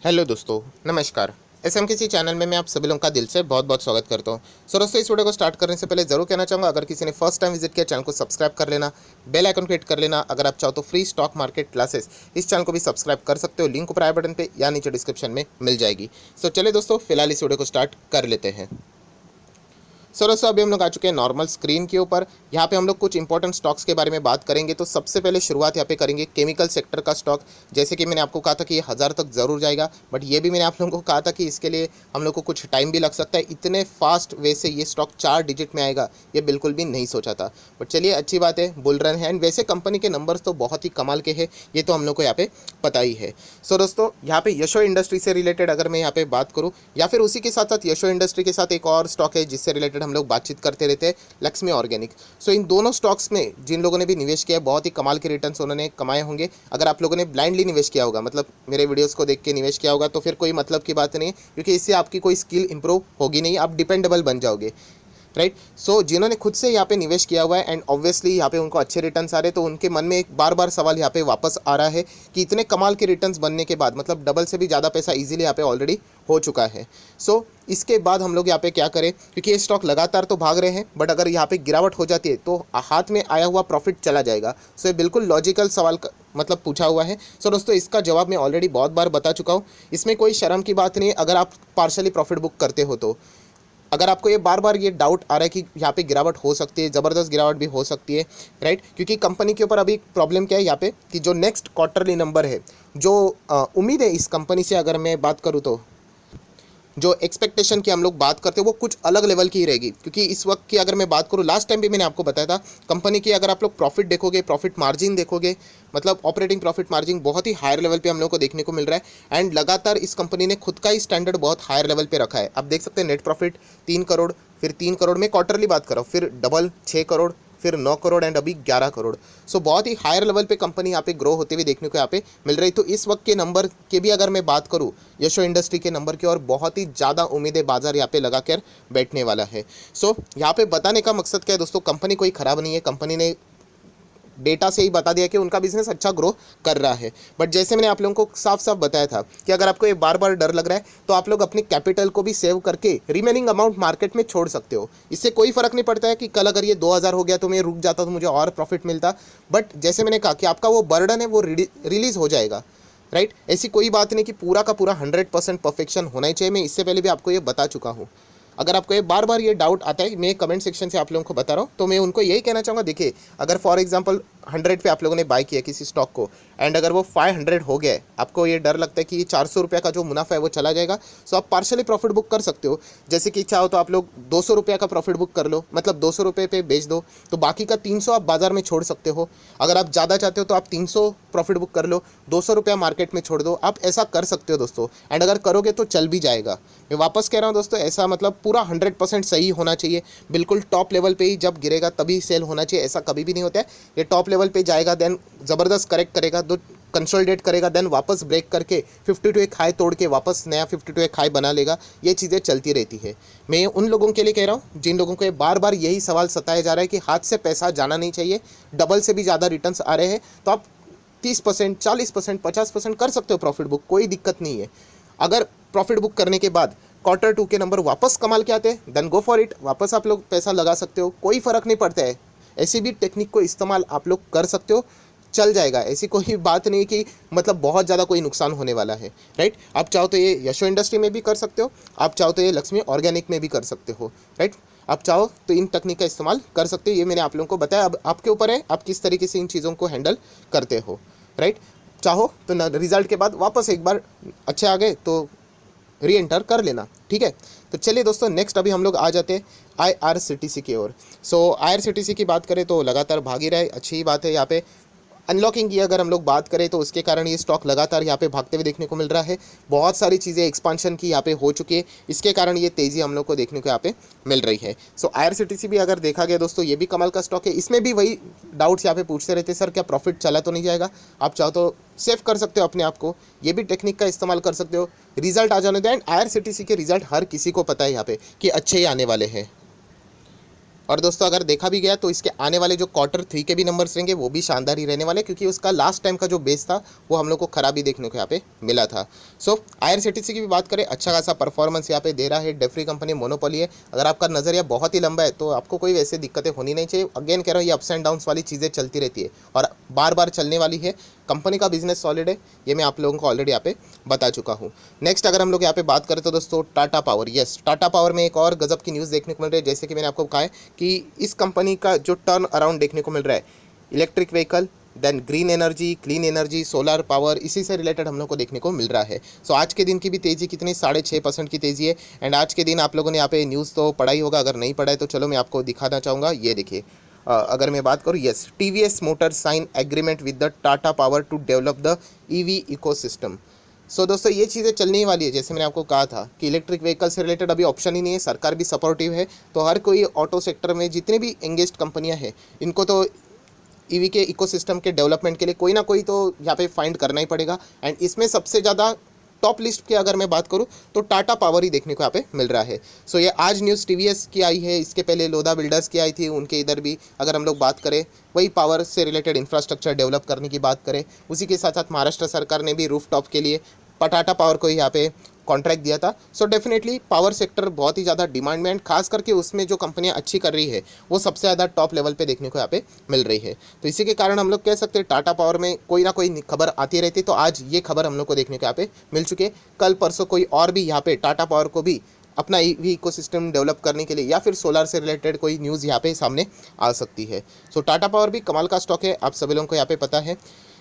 Hello दोस्तों, नमस्कार। SMKC channel में मैं आप सभी लोगों का दिल से बहुत बहुत स्वागत करता हूं। दोस्तों, इस वीडियो को स्टार्ट करने से पहले जरूर कहना चाहूँगा, अगर किसी ने फर्स्ट टाइम विजिट किया चैनल को सब्सक्राइब कर लेना, बेल आइकन क्लिक कर लेना। अगर आप चाहो तो फ्री स्टॉक मार्केट क्लासेस इस चैनल को भी सब्सक्राइब कर सकते हो, लिंक ऊपर आई बटन पे या नीचे डिस्क्रिप्शन में मिल जाएगी। चलिए दोस्तों, फिलहाल इस वीडियो को स्टार्ट कर लेते हैं। दोस्तों, अभी हम लोग आ चुके हैं नॉर्मल स्क्रीन के ऊपर। यहाँ पे हम लोग कुछ इंपॉर्टेंट स्टॉक्स के बारे में बात करेंगे। तो सबसे पहले शुरुआत यहाँ पे करेंगे केमिकल सेक्टर का स्टॉक। जैसे कि मैंने आपको कहा था कि ये 1000 तक ज़रूर जाएगा, बट ये भी मैंने आप लोगों को कहा था कि इसके लिए हम लोग को कुछ टाइम भी लग सकता है। इतने फास्ट वे से ये स्टॉक 4 डिजिट में आएगा ये बिल्कुल भी नहीं सोचा था। बट चलिए, अच्छी बात है, बुल रन है। एंड वैसे कंपनी के नंबर्स तो बहुत ही कमाल के हैं, ये तो हम लोग को यहाँ पे पता ही है। दोस्तों, यहाँ पे यशो इंडस्ट्री से रिलेटेड अगर मैं यहाँ पे बात करूँ, या फिर उसी के साथ साथ यशो इंडस्ट्री के साथ एक और स्टॉक है जिससे रिलेटेड हम लोग बातचीत करते रहते हैं, लक्ष्मी ऑर्गेनिक। इन दोनों स्टॉक्स में जिन लोगों ने भी निवेश किया है, बहुत ही कमाल के रिटर्न्स उन्होंने कमाए होंगे। अगर आप लोगों ने ब्लाइंडली निवेश किया होगा, मतलब मेरे वीडियोस को देख के निवेश किया होगा, तो फिर कोई मतलब की बात नहीं है, क्योंकि इससे आपकी कोई स्किल इंप्रूव होगी नहीं, आप डिपेंडेबल बन जाओगे, राइट। जिन्होंने खुद से यहाँ पे निवेश किया हुआ है एंड ऑब्वियसली यहाँ पे उनको अच्छे रिटर्न्स आ रहे हैं, तो उनके मन में एक बार बार सवाल यहाँ पे वापस आ रहा है कि इतने कमाल के रिटर्न्स बनने के बाद, मतलब डबल से भी ज़्यादा पैसा इजीली यहाँ पे ऑलरेडी हो चुका है। इसके बाद हम लोग यहाँ पे क्या करें, क्योंकि ये स्टॉक लगातार तो भाग रहे हैं, बट अगर यहाँ पे गिरावट हो जाती है तो हाथ में आया हुआ प्रॉफिट चला जाएगा। ये बिल्कुल लॉजिकल सवाल मतलब पूछा हुआ है। दोस्तों, इसका जवाब मैं ऑलरेडी बहुत बार बता चुका हूँ। इसमें कोई शर्म की बात नहीं है अगर आप पार्शली प्रॉफिट बुक करते हो तो। अगर आपको ये बार बार ये डाउट आ रहा है कि यहाँ पे गिरावट हो सकती है, ज़बरदस्त गिरावट भी हो सकती है, राइट, क्योंकि कंपनी के ऊपर अभी प्रॉब्लम क्या है यहाँ पे कि जो नेक्स्ट क्वार्टरली नंबर है, जो उम्मीद है इस कंपनी से, अगर मैं बात करूँ तो जो एक्सपेक्टेशन की हम लोग बात करते हैं वो कुछ अलग लेवल की ही रहेगी। क्योंकि इस वक्त की अगर मैं बात करूँ, लास्ट टाइम भी मैंने आपको बताया था, कंपनी की अगर आप लोग प्रॉफिट देखोगे, प्रॉफिट मार्जिन देखोगे, मतलब ऑपरेटिंग प्रॉफिट मार्जिन बहुत ही हायर लेवल पे हम लोग को देखने को मिल रहा है। एंड लगातार इस कंपनी ने खुद का ही स्टैंडर्ड बहुत हायर लेवल पे रखा है। आप देख सकते हैं नेट प्रॉफिट 3 करोड़, फिर 3 करोड़ में क्वार्टरली बात करो, फिर डबल 6 करोड़, फिर 9 करोड़ एंड अभी 11 करोड़। बहुत ही हायर लेवल पे कंपनी यहाँ पे ग्रो होते हुए देखने को यहाँ पे मिल रही। तो इस वक्त के नंबर के भी अगर मैं बात करूँ, यशो इंडस्ट्री के नंबर की, और बहुत ही ज़्यादा उम्मीदें बाजार यहाँ पे लगा कर बैठने वाला है। यहाँ पे बताने का मकसद क्या है दोस्तों, कंपनी कोई ख़राब नहीं है, कंपनी ने डेटा से ही बता दिया कि उनका बिजनेस अच्छा ग्रो कर रहा है। बट जैसे मैंने आप लोगों को साफ साफ बताया था कि अगर आपको ये बार बार डर लग रहा है तो आप लोग अपनी कैपिटल को भी सेव करके रिमेनिंग अमाउंट मार्केट में छोड़ सकते हो। इससे कोई फर्क नहीं पड़ता है कि कल अगर ये 2000 हो गया तो मैं रुक जाता तो मुझे और प्रॉफिट मिलता। बट जैसे मैंने कहा कि आपका वो बर्डन है वो रिलीज हो जाएगा, राइट। ऐसी कोई बात नहीं कि पूरा का पूरा 100% परफेक्शन होना ही चाहिए। मैं इससे पहले भी आपको ये बता चुका हूँ। अगर आपको ये बार बार ये डाउट आता है, मैं कमेंट सेक्शन से आप लोगों को बता रहा हूँ, तो मैं उनको यही कहना चाहूँगा, देखिए, अगर फॉर एग्जांपल 100 पे आप लोगों ने बाय किया किसी स्टॉक को, एंड अगर वो 500 हो गया है, आपको ये डर लगता है कि 400 रुपये का जो मुनाफा है वो चला जाएगा, तो आप पार्शली प्रॉफिट बुक कर सकते हो। जैसे कि इच्छा हो तो आप लोग 200 रुपये का प्रॉफिट बुक कर लो, मतलब 200 रुपये पे बेच दो, तो बाकी का 300 आप बाजार में छोड़ सकते हो। अगर आप ज़्यादा चाहते हो तो आप 300 प्रॉफिट बुक कर लो, 200 रुपया मार्केट में छोड़ दो। आप ऐसा कर सकते हो दोस्तों, एंड अगर करोगे तो चल भी जाएगा। मैं वापस कह रहा हूँ दोस्तों, ऐसा मतलब पूरा 100% सही होना चाहिए। बिल्कुल टॉप लेवल पे ही जब गिरेगा तभी सेल होना चाहिए, ऐसा कभी भी नहीं होता है। ये टॉप लेवल पे जाएगा, देन ज़बरदस्त करेक्ट करेगा, दो कंसोलिडेट करेगा, देन वापस ब्रेक करके 52 एक हाई तोड़ के वापस नया 52 एक हाई बना लेगा। ये चीज़ें चलती रहती है। मैं उन लोगों के लिए कह रहा हूँ जिन लोगों को ये बार बार यही सवाल सताया जा रहा है कि हाथ से पैसा जाना नहीं चाहिए, डबल से भी ज़्यादा रिटर्न्स आ रहे हैं, तो आप 30%, 40%, 50% कर सकते हो प्रॉफिट बुक, कोई दिक्कत नहीं है। अगर प्रॉफिट बुक करने के बाद Q2 के नंबर वापस कमाल के आते हैं, देन गो फॉर इट, वापस आप लोग पैसा लगा सकते हो, कोई फ़र्क नहीं पड़ता है। ऐसी भी टेक्निक को इस्तेमाल आप लोग कर सकते हो, चल जाएगा। ऐसी कोई बात नहीं कि मतलब बहुत ज़्यादा कोई नुकसान होने वाला है, राइट। आप चाहो तो ये यशो इंडस्ट्री में भी कर सकते हो, आप चाहो तो ये लक्ष्मी ऑर्गेनिक में भी कर सकते हो, राइट। आप चाहो तो इन तकनीक का इस्तेमाल कर सकते हो। ये मैंने आप लोगों को बताया, अब आपके ऊपर है आप किस तरीके से इन चीज़ों को हैंडल करते हो, राइट। चाहो तो रिजल्ट के बाद वापस एक बार अच्छे आ गए तो री एंटर कर लेना, ठीक है। तो चलिए दोस्तों, नेक्स्ट अभी हम लोग आ जाते हैं IRCTC की ओर। IRCTC की बात करें तो लगातार भाग ही रहा है, अच्छी बात है। यहाँ पे अनलॉकिंग की अगर हम लोग बात करें तो उसके कारण ये स्टॉक लगातार यहाँ पे भागते हुए देखने को मिल रहा है। बहुत सारी चीज़ें एक्सपांशन की यहाँ पे हो चुकी है, इसके कारण ये तेज़ी हम लोग को देखने को यहाँ पे मिल रही है। IRCTC भी अगर देखा गया दोस्तों, ये भी कमाल का स्टॉक है। इसमें भी वही डाउट्स यहाँ पे पूछते रहते, सर क्या प्रॉफिट चला तो नहीं जाएगा। आप चाहो तो सेव कर सकते हो अपने आप को, ये भी टेक्निक का इस्तेमाल कर सकते हो, रिजल्ट आ जाने दो। एंड IRCTC के रिजल्ट हर किसी को पता है यहाँ पे कि अच्छे ही आने वाले हैं। और दोस्तों अगर देखा भी गया तो इसके आने वाले जो Q3 के भी नंबर्स रहेंगे वो भी शानदार ही रहने वाले, क्योंकि उसका लास्ट टाइम का जो बेस था वो हम लोग को खराब ही देखने को यहाँ पे मिला था। सो IRCTC की भी बात करें, अच्छा खासा परफॉर्मेंस यहाँ पे दे रहा है। डेफ्री कंपनी मोनोपोली है, अगर आपका नज़रिया बहुत ही लंबा है तो आपको कोई वैसे दिक्कतें होनी नहीं चाहिए। अगेन कह रहा हूँ, ये अप्स एंड डाउन्स वाली चीज़ें चलती रहती है और बार बार चलने वाली है। कंपनी का बिजनेस सॉलिड है, ये मैं आप लोगों को ऑलरेडी यहाँ पे बता चुका हूँ। नेक्स्ट अगर हम लोग यहाँ पे बात करें तो दोस्तों Tata power, yes Tata power में एक और गजब की न्यूज़ देखने को मिल रही है। जैसे कि मैंने आपको कहा है कि इस कंपनी का जो टर्न अराउंड देखने को मिल रहा है, electric vehicle, then green energy, clean energy, solar power, इसी से रिलेटेड हम लोग को देखने को मिल रहा है। सो आज के दिन की भी तेज़ी कितनी, 6.5% की तेज़ी है। एंड आज के दिन आप लोगों ने यहाँ पे न्यूज़ तो पढ़ा ही होगा, अगर नहीं पढ़ा है तो चलो मैं आपको दिखाना चाहूँगा। ये देखिए, अगर मैं बात करूँ, yes TVS motor sign agreement with the Tata Power to develop the EV ecosystem. So दोस्तों ये चीज़ें चलने ही वाली है। जैसे मैंने आपको कहा था कि इलेक्ट्रिक व्हीकल से रिलेटेड अभी ऑप्शन ही नहीं है, सरकार भी सपोर्टिव है। तो हर कोई ऑटो सेक्टर में जितने भी एंगेज्ड कंपनियां हैं, इनको तो EV के इकोसिस्टम के डेवलपमेंट के लिए कोई ना कोई तो यहाँ पे फाइंड करना ही पड़ेगा। एंड इसमें सबसे ज़्यादा टॉप लिस्ट की अगर मैं बात करूँ तो टाटा पावर ही देखने को यहाँ पे मिल रहा है। सो ये आज न्यूज़ TVS की आई है, इसके पहले लोधा बिल्डर्स की आई थी, उनके इधर भी अगर हम लोग बात करें वही पावर से रिलेटेड इंफ्रास्ट्रक्चर डेवलप करने की बात करें। उसी के साथ साथ महाराष्ट्र सरकार ने भी रूफटॉप के लिए टाटा पावर को यहाँ पे कॉन्ट्रैक्ट दिया था। सो डेफिनेटली पावर सेक्टर बहुत ही ज़्यादा डिमांड में, एंड खास करके उसमें जो कंपनियां अच्छी कर रही है वो सबसे ज़्यादा टॉप लेवल पे देखने को यहाँ पे मिल रही है। तो इसी के कारण हम लोग कह सकते हैं टाटा पावर में कोई ना कोई खबर आती रहती है। तो आज ये खबर हम लोग को देखने को यहाँ पे मिल चुकी है। कल परसों कोई और भी यहाँ पे टाटा पावर को भी अपना EV इकोसिस्टम डेवलप करने के लिए या फिर सोलर से रिलेटेड कोई न्यूज़ यहाँ पे सामने आ सकती है। सो टाटा पावर भी कमाल का स्टॉक है, आप सभी लोगों को यहाँ पे पता है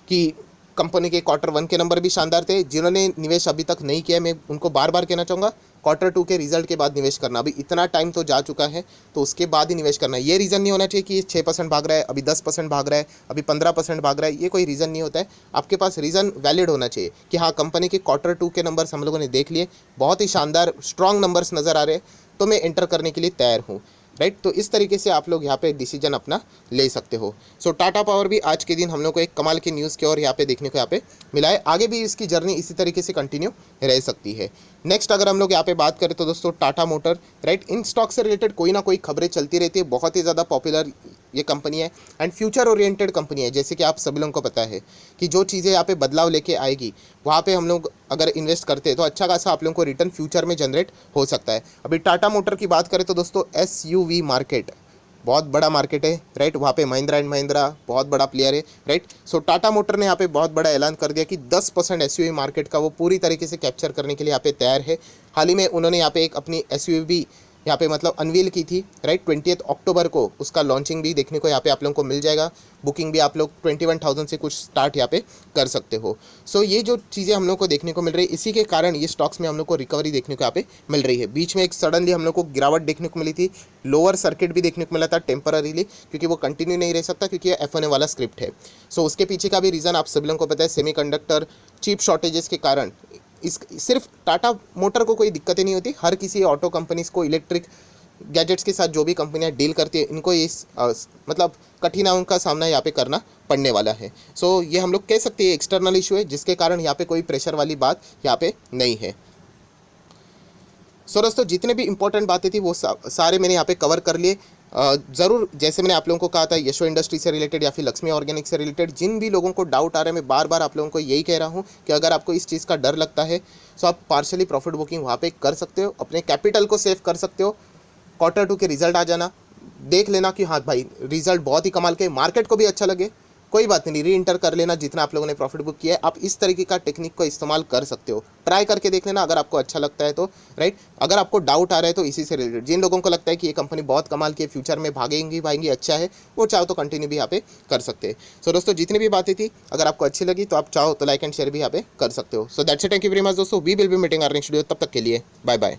कि कंपनी के Q1 के नंबर भी शानदार थे। जिन्होंने निवेश अभी तक नहीं किया, मैं उनको बार बार कहना चाहूँगा Q2 के रिजल्ट के बाद निवेश करना। अभी इतना टाइम तो जा चुका है तो उसके बाद ही निवेश करना। ये रीज़न नहीं होना चाहिए कि ये 6% भाग रहा है, अभी 10% भाग रहा है, अभी 15% भाग रहा है, ये कोई रीज़न नहीं होता है। आपके पास रीज़न वैलिड होना चाहिए कि हाँ कंपनी के Q2 के नंबर्स हम लोगों ने देख लिए, बहुत ही शानदार स्ट्रॉन्ग नंबर्स नज़र आ रहे हैं, तो मैं एंटर करने के लिए तैयार हूँ। राइट, तो इस तरीके से आप लोग यहाँ पे डिसीजन अपना ले सकते हो। सो टाटा पावर भी आज के दिन हम लोग को एक कमाल की न्यूज़ की ओर यहाँ पे देखने को यहाँ पे मिला है। आगे भी इसकी जर्नी इसी तरीके से कंटिन्यू रह सकती है। नेक्स्ट अगर हम लोग यहाँ पे बात करें तो दोस्तों Tata motor, right, in stock से रिलेटेड कोई ना कोई खबरें चलती रहती है। बहुत ही ज़्यादा पॉपुलर ये कंपनी है एंड फ्यूचर ओरिएंटेड कंपनी है। जैसे कि आप सभी लोगों को पता है कि जो चीज़ें यहाँ पे बदलाव लेके आएगी वहाँ पे हम लोग अगर इन्वेस्ट करते हैं तो अच्छा खासा आप लोगों को रिटर्न फ्यूचर में जनरेट हो सकता है। अभी टाटा मोटर की बात करें तो दोस्तों SUV मार्केट बहुत बड़ा मार्केट है, राइट, वहाँ पे महिंद्रा एंड महिंद्रा बहुत बड़ा प्लेयर है, राइट। सो टाटा मोटर ने यहाँ पे बहुत बड़ा ऐलान कर दिया कि 10% SUV मार्केट का वो पूरी तरीके से कैप्चर करने के लिए यहाँ पे तैयार है। हाल ही में उन्होंने यहाँ पे एक अपनी SUV यहाँ पे मतलब अनवील की थी, राइट। 20 अक्टूबर को उसका लॉन्चिंग भी देखने को यहाँ पे आप लोगों को मिल जाएगा। बुकिंग भी आप लोग 21,000 से कुछ स्टार्ट यहाँ पे कर सकते हो। सो ये जो चीज़ें हम लोग को देखने को मिल रही है, इसी के कारण ये स्टॉक्स में हम लोग को रिकवरी देखने को यहाँ पे मिल रही है। बीच में एक सडनली हम लोग को गिरावट देखने को मिली थी, लोअर सर्किट भी देखने को मिला था टेम्पररीली, क्योंकि वो कंटिन्यू नहीं रह सकता क्योंकि ये F1A वाला स्क्रिप्ट है। सो उसके पीछे का भी रीज़न आप सभी लोगों को पता है, सेमीकंडक्टर चिप शॉर्टेजेस के कारण। इस सिर्फ टाटा मोटर को कोई दिक्कतें नहीं होती, हर किसी ऑटो कंपनीज़ को, इलेक्ट्रिक गैजेट्स के साथ जो भी कंपनियां डील करती है, इनको इस मतलब कठिनाइयों का सामना यहाँ पे करना पड़ने वाला है। सो ये हम लोग कह सकते हैं एक्सटर्नल इशू है, जिसके कारण यहाँ पे कोई प्रेशर वाली बात यहाँ पे नहीं है। सो दोस्तों जितने भी इंपॉर्टेंट बातें थी वो सारे मैंने यहाँ पे कवर कर लिए। ज़रूर जैसे मैंने आप लोगों को कहा था यशो इंडस्ट्री से रिलेटेड या फिर लक्ष्मी ऑर्गेनिक से रिलेटेड जिन भी लोगों को डाउट आ रहा है, मैं बार बार आप लोगों को यही कह रहा हूँ कि अगर आपको इस चीज़ का डर लगता है तो आप पार्शली प्रॉफिट बुकिंग वहाँ पे कर सकते हो, अपने कैपिटल को सेव कर सकते हो। Q2 के रिजल्ट आ जाना, देख लेना कि हाँ भाई रिजल्ट बहुत ही कमाल के, मार्केट को भी अच्छा लगे, कोई बात नहीं, री इंटर कर लेना जितना आप लोगों ने प्रॉफिट बुक किया है। आप इस तरीके का टेक्निक को इस्तेमाल कर सकते हो, ट्राई करके देख लेना अगर आपको अच्छा लगता है तो, राइट। अगर आपको डाउट आ रहा है तो इसी से रिलेटेड जिन लोगों को लगता है कि ये कंपनी बहुत कमाल की फ्यूचर में भागेंगी अच्छा है, वो चाहो तो कंटिन्यू भी यहाँ पे कर सकते हैं। सो दोस्तों जितनी भी बातें थी अगर आपको अच्छी लगी तो आप चाहो तो लाइक एंड शेयर भी यहाँ पे कर सकते हो। So that's it, thank you very much दोस्तों, we will be meeting our next video, तब तक के लिए बाय बाय।